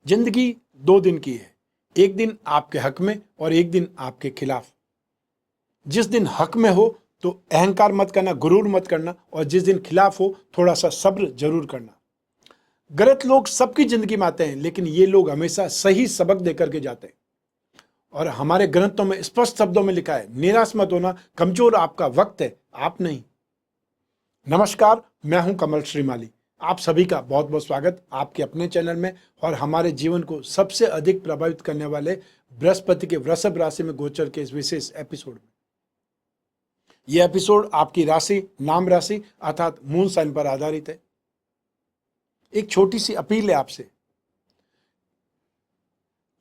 जिंदगी 2 दिन की है, एक दिन आपके हक में और एक दिन आपके खिलाफ। जिस दिन हक में हो तो अहंकार मत करना, गुरूर मत करना, और जिस दिन खिलाफ हो थोड़ा सा सब्र जरूर करना। गलत लोग सबकी जिंदगी में आते हैं, लेकिन ये लोग हमेशा सही सबक देकर के जाते हैं। और हमारे ग्रंथों में स्पष्ट शब्दों में लिखा है, निराश मत होना, कमजोर आपका वक्त है, आप नहीं। नमस्कार, मैं हूं कमल श्रीमाली। आप सभी का बहुत बहुत स्वागत आपके अपने चैनल में और हमारे जीवन को सबसे अधिक प्रभावित करने वाले बृहस्पति के वृषभ राशि में गोचर के इस विशेष एपिसोड में। यह एपिसोड आपकी राशि, नाम राशि अर्थात मून साइन पर आधारित है। एक छोटी सी अपील है आपसे,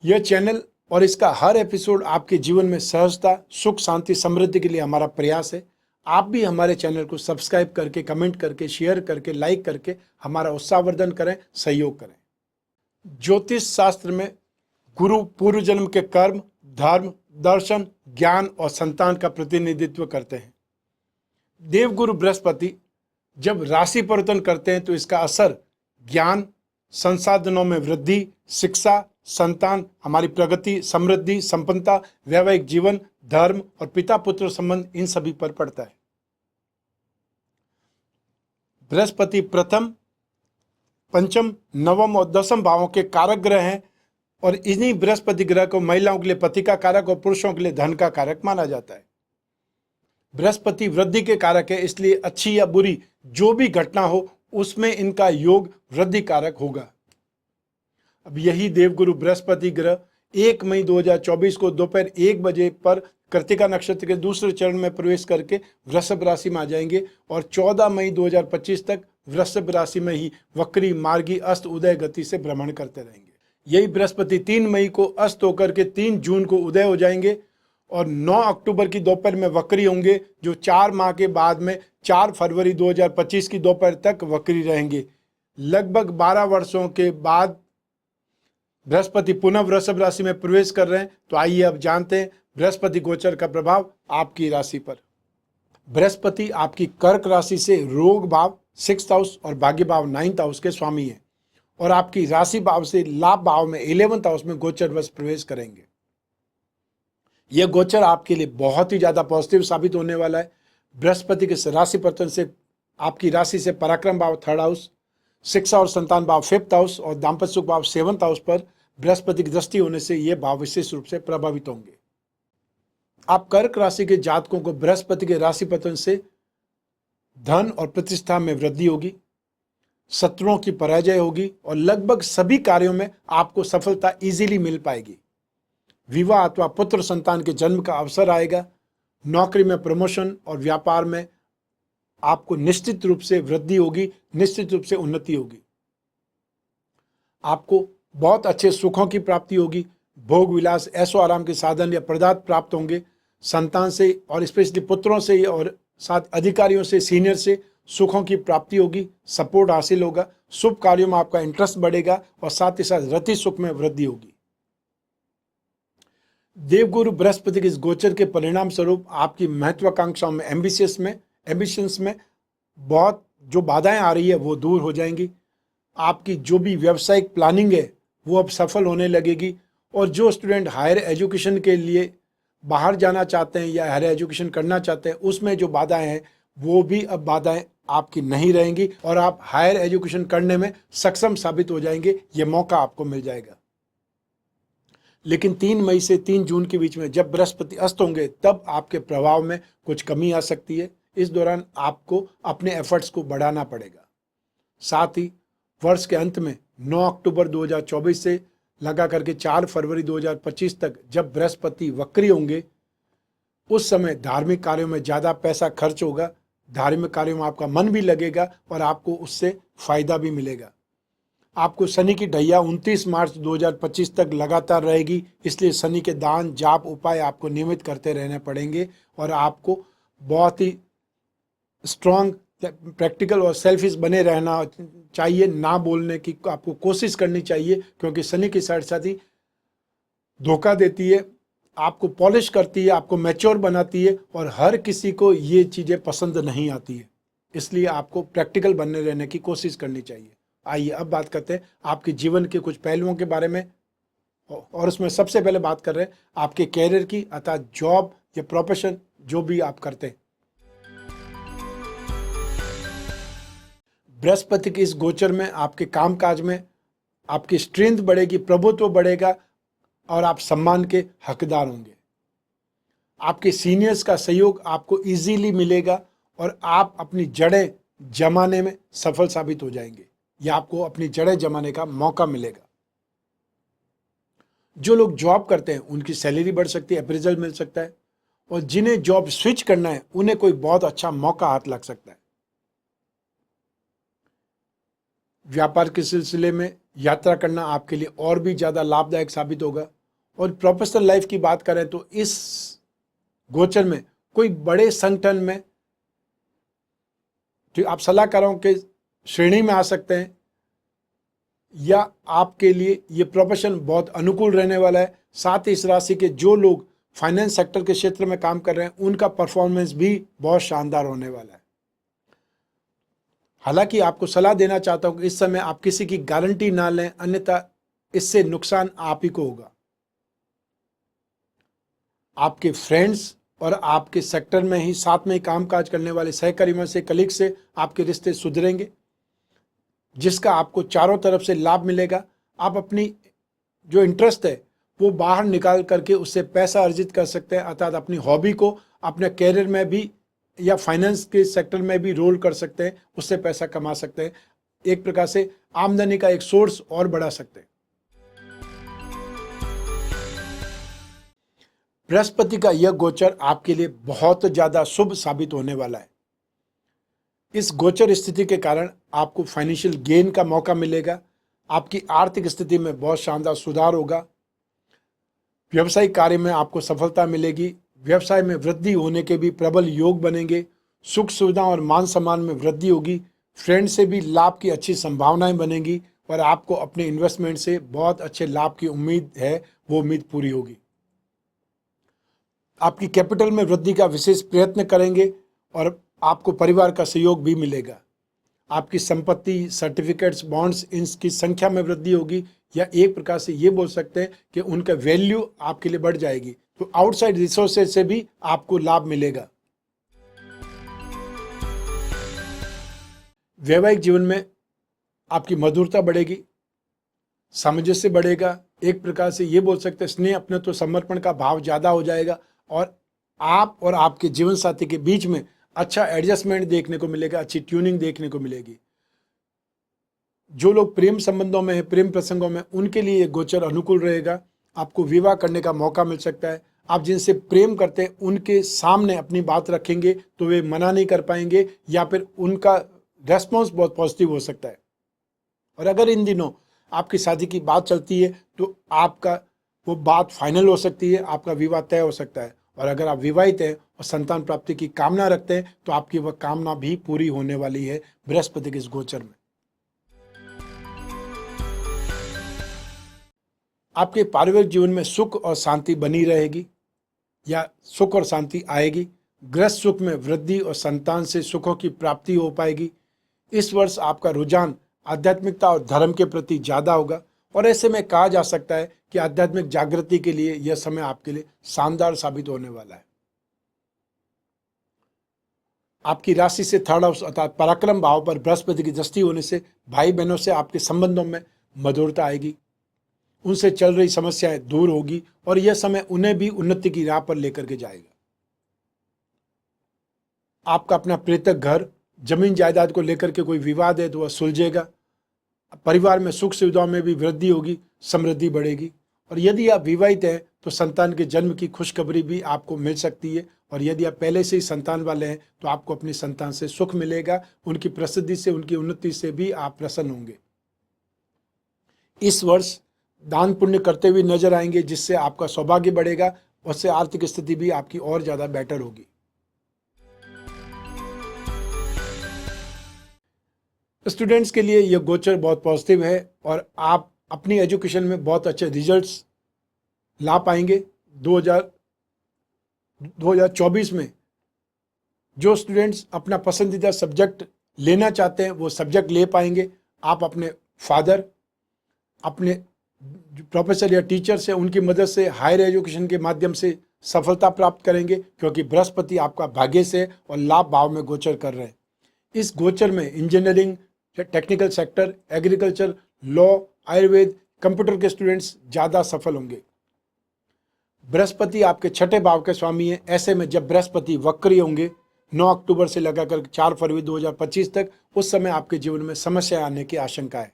यह चैनल और इसका हर एपिसोड आपके जीवन में सहजता, सुख, शांति, समृद्धि के लिए हमारा प्रयास है। आप भी हमारे चैनल को सब्सक्राइब करके, कमेंट करके, शेयर करके, लाइक करके हमारा उत्साहवर्धन करें, सहयोग करें। ज्योतिष शास्त्र में गुरु पूर्व जन्म के कर्म, धर्म, दर्शन, ज्ञान और संतान का प्रतिनिधित्व करते हैं। देवगुरु बृहस्पति जब राशि परिवर्तन करते हैं तो इसका असर ज्ञान, संसाधनों में वृद्धि, शिक्षा, संतान, हमारी प्रगति, समृद्धि, संपन्नता, वैवाहिक जीवन, धर्म और पिता पुत्र संबंध, इन सभी पर पड़ता है। बृहस्पति प्रथम, पंचम, नवम और दसम भावों के कारक ग्रह हैं और इन्हीं बृहस्पति ग्रह को महिलाओं के लिए पति का कारक और पुरुषों के लिए धन का कारक माना जाता है। बृहस्पति वृद्धि के कारक है, इसलिए अच्छी या बुरी जो भी घटना हो उसमें इनका योग वृद्धि कारक होगा। अब यही देवगुरु बृहस्पति ग्रह 1 मई 2024 को दोपहर 1 बजे पर कृत्तिका नक्षत्र के दूसरे चरण में प्रवेश करके वृषभ राशि में आ जाएंगे और 14 मई 2025 तक वृषभ राशि में ही वक्री, मार्गी, अस्त, उदय गति से भ्रमण करते रहेंगे। यही बृहस्पति 3 मई को अस्त होकर के 3 जून को उदय हो जाएंगे और 9 अक्टूबर की दोपहर में वक्री होंगे, जो 4 माह के बाद में 4 फरवरी 2025 की दोपहर तक वक्री रहेंगे। लगभग 12 वर्षों के बाद बृहस्पति पुनः वृषभ राशि में प्रवेश कर रहे हैं। तो आइए अब जानते हैं बृहस्पति गोचर का प्रभाव आपकी राशि पर। बृहस्पति आपकी कर्क राशि से रोग भाव 6th हाउस और भाग्य भाव 9th हाउस के स्वामी हैं और आपकी राशि भाव से लाभ भाव में 11th हाउस में गोचरवश प्रवेश करेंगे। यह गोचर आपके लिए बहुत ही ज्यादा पॉजिटिव साबित होने वाला है। बृहस्पति के राशि परिवर्तन से आपकी राशि से पराक्रम भाव 3rd हाउस, शिक्षा और संतान भाव 5th हाउस और दाम्पत्य सुख भाव 7th हाउस पर बृहस्पति की दृष्टि होने से यह भाव विशेष रूप से प्रभावित होंगे। आप कर्क राशि के जातकों को बृहस्पति के राशि परिवर्तन से धन और प्रतिष्ठा में वृद्धि होगी, शत्रुओं की पराजय होगी और लगभग सभी कार्यों में आपको सफलता इजीली मिल पाएगी। विवाह अथवा पुत्र संतान के जन्म का अवसर आएगा। नौकरी में प्रमोशन और व्यापार में आपको निश्चित रूप से वृद्धि होगी, निश्चित रूप से उन्नति होगी। आपको बहुत अच्छे सुखों की प्राप्ति होगी, भोग विलास, ऐशो आराम के साधन या पदार्थ प्राप्त होंगे। संतान से और स्पेशली पुत्रों से और साथ अधिकारियों से, सीनियर से सुखों की प्राप्ति होगी, सपोर्ट हासिल होगा, शुभ कार्यों में आपका इंटरेस्ट बढ़ेगा और साथ ही साथ रति सुख में वृद्धि होगी। देवगुरु बृहस्पति के इस गोचर के परिणाम स्वरूप आपकी महत्वाकांक्षाओं में, एम्बिशंस में बहुत जो बाधाएं आ रही है वो दूर हो जाएंगी। आपकी जो भी व्यावसायिक प्लानिंग है वो अब सफल होने लगेगी और जो स्टूडेंट हायर एजुकेशन के लिए बाहर जाना चाहते हैं या हायर एजुकेशन करना चाहते हैं उसमें जो बाधाएं हैं वो भी अब बाधाएं आपकी नहीं रहेंगी और आप हायर एजुकेशन करने में सक्षम साबित हो जाएंगे। ये मौका आपको मिल जाएगा। लेकिन 3 मई से 3 जून के बीच में जब बृहस्पति अस्त होंगे तब आपके प्रभाव में कुछ कमी आ सकती है। इस दौरान आपको अपने एफर्ट्स को बढ़ाना पड़ेगा। साथ ही वर्ष के अंत में 9 अक्टूबर 2024 से लगा करके 4 फरवरी 2025 तक जब बृहस्पति वक्री होंगे उस समय धार्मिक कार्यों में ज़्यादा पैसा खर्च होगा, धार्मिक कार्यों में आपका मन भी लगेगा और आपको उससे फायदा भी मिलेगा। आपको शनि की ढैया 29 मार्च 2025 तक लगातार रहेगी, इसलिए शनि के दान, जाप, उपाय आपको नियमित करते रहने पड़ेंगे और आपको बहुत ही स्ट्रांग, प्रैक्टिकल और सेल्फिश बने रहना चाहिए। ना बोलने की आपको कोशिश करनी चाहिए क्योंकि शनि की साथ साथ ही धोखा देती है, आपको पॉलिश करती है, आपको मैच्योर बनाती है और हर किसी को ये चीज़ें पसंद नहीं आती है। इसलिए आपको प्रैक्टिकल बनने रहने की कोशिश करनी चाहिए। आइए अब बात करते हैं आपके जीवन के कुछ पहलुओं के बारे में, और उसमें सबसे पहले बात कर रहे हैं आपके कैरियर की, अर्थात जॉब या प्रोफेशन जो भी आप करते हैं। बृहस्पति के इस गोचर में आपके कामकाज में आपकी स्ट्रेंथ बढ़ेगी, प्रभुत्व बढ़ेगा और आप सम्मान के हकदार होंगे। आपके सीनियर्स का सहयोग आपको इजीली मिलेगा और आप अपनी जड़ें जमाने में सफल साबित हो जाएंगे, या आपको अपनी जड़ें जमाने का मौका मिलेगा। जो लोग जॉब करते हैं उनकी सैलरी बढ़ सकती है, अप्रेजल मिल सकता है, और जिन्हें जॉब स्विच करना है उन्हें कोई बहुत अच्छा मौका हाथ लग सकता है। व्यापार के सिलसिले में यात्रा करना आपके लिए और भी ज़्यादा लाभदायक साबित होगा। और प्रोफेशनल लाइफ की बात करें तो इस गोचर में कोई बड़े संगठन में जो आप सलाहकारों के श्रेणी में आ सकते हैं, या आपके लिए ये प्रोफेशन बहुत अनुकूल रहने वाला है। साथ ही इस राशि के जो लोग फाइनेंस सेक्टर के क्षेत्र में काम कर रहे हैं उनका परफॉर्मेंस भी बहुत शानदार होने वाला है। हालांकि आपको सलाह देना चाहता हूं कि इस समय आप किसी की गारंटी ना लें, अन्यथा इससे नुकसान आप ही को होगा। आपके फ्रेंड्स और आपके सेक्टर में ही साथ में ही कामकाज करने वाले सहकर्मियों से, कलीग से आपके रिश्ते सुधरेंगे, जिसका आपको चारों तरफ से लाभ मिलेगा। आप अपनी जो इंटरेस्ट है वो बाहर निकाल करके उससे पैसा अर्जित कर सकते हैं, अर्थात अपनी हॉबी को अपने कैरियर में भी या फाइनेंस के सेक्टर में भी रोल कर सकते हैं, उससे पैसा कमा सकते हैं। एक प्रकार से आमदनी का एक सोर्स और बढ़ा सकते हैं। बृहस्पति का यह गोचर आपके लिए बहुत ज़्यादा शुभ साबित होने वाला है। इस गोचर स्थिति के कारण आपको फाइनेंशियल गेन का मौका मिलेगा, आपकी आर्थिक स्थिति में बहुत शानदार सुधार होगा, व्यवसायिक कार्य में आपको सफलता मिलेगी, व्यवसाय में वृद्धि होने के भी प्रबल योग बनेंगे, सुख सुविधा और मान सम्मान में वृद्धि होगी, फ्रेंड से भी लाभ की अच्छी संभावनाएं बनेंगी, और आपको अपने इन्वेस्टमेंट से बहुत अच्छे लाभ की उम्मीद है, वो उम्मीद पूरी होगी। आपकी कैपिटल में वृद्धि का विशेष प्रयत्न करेंगे और आपको परिवार का सहयोग भी मिलेगा। आपकी संपत्ति, सर्टिफिकेट्स, बॉन्ड्स, इनकी संख्या में वृद्धि होगी, या एक प्रकार से ये बोल सकते हैं कि उनका वैल्यू आपके लिए बढ़ जाएगी। तो आउटसाइड रिसोर्सेज से भी आपको लाभ मिलेगा। वैवाहिक जीवन में आपकी मधुरता बढ़ेगी, सामंजस्य बढ़ेगा, एक प्रकार से ये बोल सकते हैं स्नेह, अपने तो समर्पण का भाव ज़्यादा हो जाएगा, और आप और आपके जीवन साथी के बीच में अच्छा एडजस्टमेंट देखने को मिलेगा, अच्छी ट्यूनिंग देखने को मिलेगी। जो लोग प्रेम संबंधों में हैं, प्रेम प्रसंगों में, उनके लिए ये गोचर अनुकूल रहेगा। आपको विवाह करने का मौका मिल सकता है। आप जिनसे प्रेम करते हैं उनके सामने अपनी बात रखेंगे तो वे मना नहीं कर पाएंगे, या फिर उनका रेस्पॉन्स बहुत पॉजिटिव हो सकता है। और अगर इन दिनों आपकी शादी की बात चलती है तो आपका वो बात फाइनल हो सकती है, आपका विवाह तय हो सकता है। और अगर आप विवाहित हैं और संतान प्राप्ति की कामना रखते हैं तो आपकी वह कामना भी पूरी होने वाली है बृहस्पति के इस गोचर में। आपके पारिवारिक जीवन में सुख और शांति बनी रहेगी, या सुख और शांति आएगी। गृहस्थ सुख में वृद्धि और संतान से सुखों की प्राप्ति हो पाएगी। इस वर्ष आपका रुझान आध्यात्मिकता और धर्म के प्रति ज़्यादा होगा, और ऐसे में कहा जा सकता है कि आध्यात्मिक जागृति के लिए यह समय आपके लिए शानदार साबित होने वाला है। आपकी राशि से थर्ड हाउस अर्थात पराक्रम भाव पर बृहस्पति की दृष्टि होने से भाई बहनों से आपके संबंधों में मधुरता आएगी, उनसे चल रही समस्याएं दूर होगी, और यह समय उन्हें भी उन्नति की राह पर लेकर के जाएगा। आपका अपना प्रेतक घर, जमीन जायदाद को लेकर के कोई विवाद है तो वह सुलझेगा। परिवार में सुख सुविधाओं में भी वृद्धि होगी, समृद्धि बढ़ेगी। और यदि आप विवाहित हैं तो संतान के जन्म की खुशखबरी भी आपको मिल सकती है, और यदि आप पहले से ही संतान वाले हैं तो आपको अपनी संतान से सुख मिलेगा, उनकी प्रसिद्धि से, उनकी उन्नति से भी आप प्रसन्न होंगे। इस वर्ष दान पुण्य करते हुए नजर आएंगे, जिससे आपका सौभाग्य बढ़ेगा, उससे आर्थिक स्थिति भी आपकी और ज़्यादा बेटर होगी। स्टूडेंट्स के लिए यह गोचर बहुत पॉजिटिव है, और आप अपनी एजुकेशन में बहुत अच्छे रिजल्ट्स ला पाएंगे। 2024 में जो स्टूडेंट्स अपना पसंदीदा सब्जेक्ट लेना चाहते हैं वो सब्जेक्ट ले पाएंगे। आप अपने फादर, अपने प्रोफेसर या टीचर से, उनकी मदद से हायर एजुकेशन के माध्यम से सफलता प्राप्त करेंगे, क्योंकि बृहस्पति आपका भाग्य से और लाभ भाव में गोचर कर रहे हैं। इस गोचर में engineering, technical sector, agriculture, law, Ayurveda, computer के स्टूडेंट्स ज़्यादा सफल होंगे। बृहस्पति आपके छठे भाव के स्वामी हैं। ऐसे में जब बृहस्पति वक्री होंगे 9 अक्टूबर से लगाकर 4 फरवरी 2025 तक, उस समय आपके जीवन में समस्या आने की आशंका है।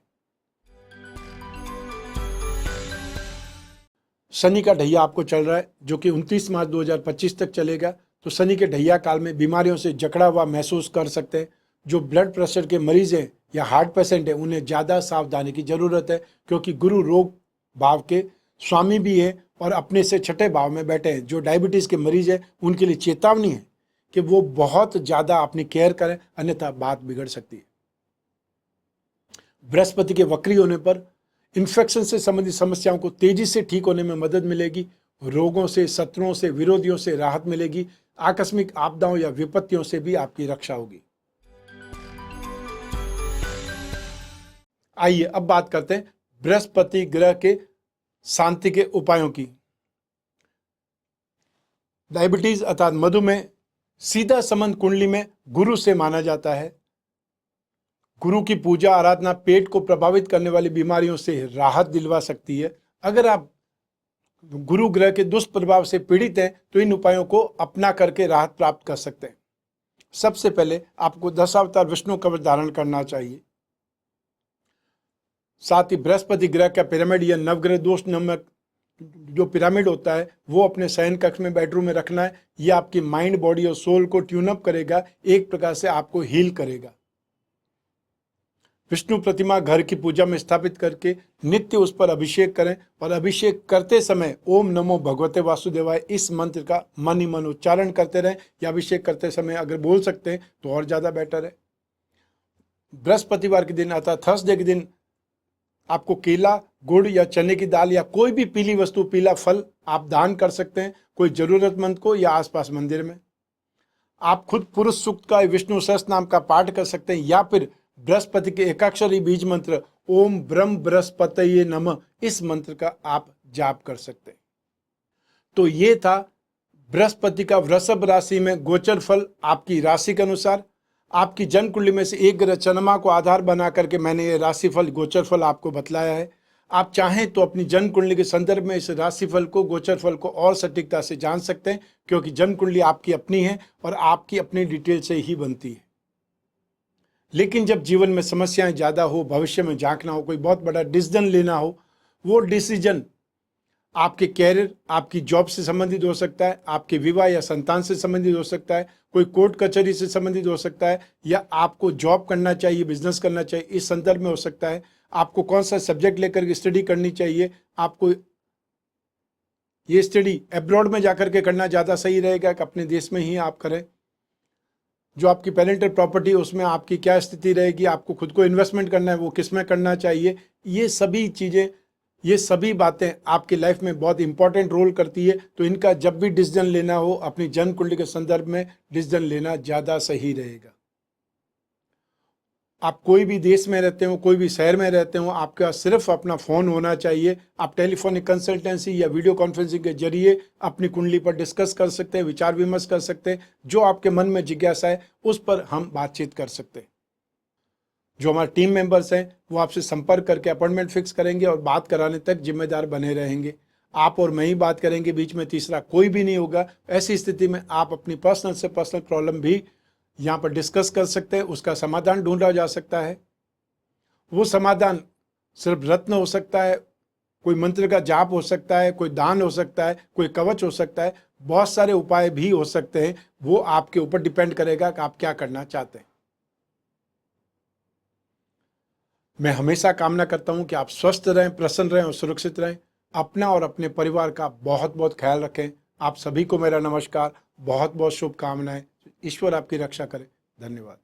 शनि का ढैया आपको चल रहा है, जो कि 29 मार्च 2025 तक चलेगा। तो शनि के ढैया काल में बीमारियों से जकड़ा हुआ महसूस कर सकते हैं। जो ब्लड प्रेशर के मरीज हैं या हार्ट पेशेंट हैं, उन्हें ज़्यादा सावधानी की जरूरत है, क्योंकि गुरु रोग भाव के स्वामी भी है और अपने से छठे भाव में बैठे हैं। जो डायबिटीज़ के मरीज हैं, उनके लिए चेतावनी है कि वो बहुत ज़्यादा अपनी केयर करें, अन्यथा बात बिगड़ सकती है। बृहस्पति के वक्री होने पर इन्फेक्शन से संबंधित समस्याओं को तेजी से ठीक होने में मदद मिलेगी। रोगों से, शत्रुओं से, विरोधियों से राहत मिलेगी। आकस्मिक आपदाओं या विपत्तियों से भी आपकी रक्षा होगी। आइए अब बात करते हैं बृहस्पति ग्रह के शांति के उपायों की। डायबिटीज अर्थात मधुमेह सीधा संबंध कुंडली में गुरु से माना जाता है। गुरु की पूजा आराधना पेट को प्रभावित करने वाली बीमारियों से राहत दिलवा सकती है। अगर आप गुरु ग्रह के दुष्प्रभाव से पीड़ित हैं तो इन उपायों को अपना करके राहत प्राप्त कर सकते हैं। सबसे पहले आपको दशावतार विष्णु कवच धारण करना चाहिए। साथ ही बृहस्पति ग्रह का पिरामिड या नवग्रह दोष नामक जो पिरामिड होता है, वो अपने शयन कक्ष में, बेडरूम में रखना है। यह आपकी माइंड, बॉडी और सोल को ट्यून अप करेगा, एक प्रकार से आपको हील करेगा। विष्णु प्रतिमा घर की पूजा में स्थापित करके नित्य उस पर अभिषेक करें और अभिषेक करते समय ओम नमो भगवते वासुदेवाय इस मंत्र का मन ही मन उच्चारण करते रहें, या अभिषेक करते समय अगर बोल सकते हैं तो और ज़्यादा बेटर है। बृहस्पतिवार के दिन अर्थात थर्सडे के दिन आपको केला, गुड़ या चने की दाल या कोई भी पीली वस्तु, पीला फल आप दान कर सकते हैं कोई जरूरतमंद को या आसपास मंदिर में। आप खुद पुरुष सूक्त का विष्णु सहस्त्र नाम का पाठ कर सकते हैं, या फिर बृहस्पति के एकाक्षरी बीज मंत्र ओम ब्रह्म बृहस्पतये नमः इस मंत्र का आप जाप कर सकते हैं। तो ये था बृहस्पति का वृषभ राशि में गोचर फल आपकी राशि के अनुसार। आपकी जन्म कुंडली में से एक ग्रह चंद्रमा को आधार बना करके मैंने ये राशिफल, गोचर फल आपको बतलाया है। आप चाहें तो अपनी जन्म कुंडली के संदर्भ में इस राशिफल को, गोचर फल को और सटीकता से जान सकते हैं, क्योंकि जन्म कुंडली आपकी अपनी है और आपकी अपनी डिटेल से ही बनती है। लेकिन जब जीवन में समस्याएं ज़्यादा हो, भविष्य में झांकना हो, कोई बहुत बड़ा डिसीजन लेना हो, वो डिसीजन आपके कैरियर, आपकी जॉब से संबंधित हो सकता है, आपके विवाह या संतान से संबंधित हो सकता है, कोई कोर्ट कचहरी से संबंधित हो सकता है, या आपको जॉब करना चाहिए, बिजनेस करना चाहिए, इस संदर्भ में हो सकता है। आपको कौन सा सब्जेक्ट लेकर स्टडी करनी चाहिए, आपको ये स्टडी एब्रॉड में जाकर के करना ज़्यादा सही रहेगा कि अपने देश में ही आप करें। जो आपकी पेरेंटल प्रॉपर्टी, उसमें आपकी क्या स्थिति रहेगी, आपको खुद को इन्वेस्टमेंट करना है, वो किस में करना चाहिए। ये सभी चीज़ें, ये सभी बातें आपकी लाइफ में बहुत इंपॉर्टेंट रोल करती है। तो इनका जब भी डिसीजन लेना हो, अपनी जन्म कुंडली के संदर्भ में डिसीजन लेना ज़्यादा सही रहेगा। आप कोई भी देश में रहते हो, कोई भी शहर में रहते हो, आपके पास सिर्फ अपना फ़ोन होना चाहिए। आप टेलीफोनिक कंसल्टेंसी या वीडियो कॉन्फ्रेंसिंग के जरिए अपनी कुंडली पर डिस्कस कर सकते हैं, विचार विमर्श कर सकते हैं। जो आपके मन में जिज्ञासा है उस पर हम बातचीत कर सकते हैं। जो हमारे टीम मेंबर्स हैं वो आपसे संपर्क करके अपॉइंटमेंट फिक्स करेंगे और बात कराने तक जिम्मेदार बने रहेंगे। आप और मैं ही बात करेंगे, बीच में तीसरा कोई भी नहीं होगा। ऐसी स्थिति में आप अपनी पर्सनल से पर्सनल प्रॉब्लम भी यहाँ पर डिस्कस कर सकते हैं, उसका समाधान ढूंढा जा सकता है। वो समाधान सिर्फ रत्न हो सकता है, कोई मंत्र का जाप हो सकता है, कोई दान हो सकता है, कोई कवच हो सकता है, बहुत सारे उपाय भी हो सकते हैं। वो आपके ऊपर डिपेंड करेगा कि आप क्या करना चाहते हैं। मैं हमेशा कामना करता हूं कि आप स्वस्थ रहें, प्रसन्न रहें और सुरक्षित रहें। अपना और अपने परिवार का बहुत बहुत ख्याल रखें। आप सभी को मेरा नमस्कार, बहुत बहुत शुभकामनाएं। ईश्वर आपकी रक्षा करे। धन्यवाद।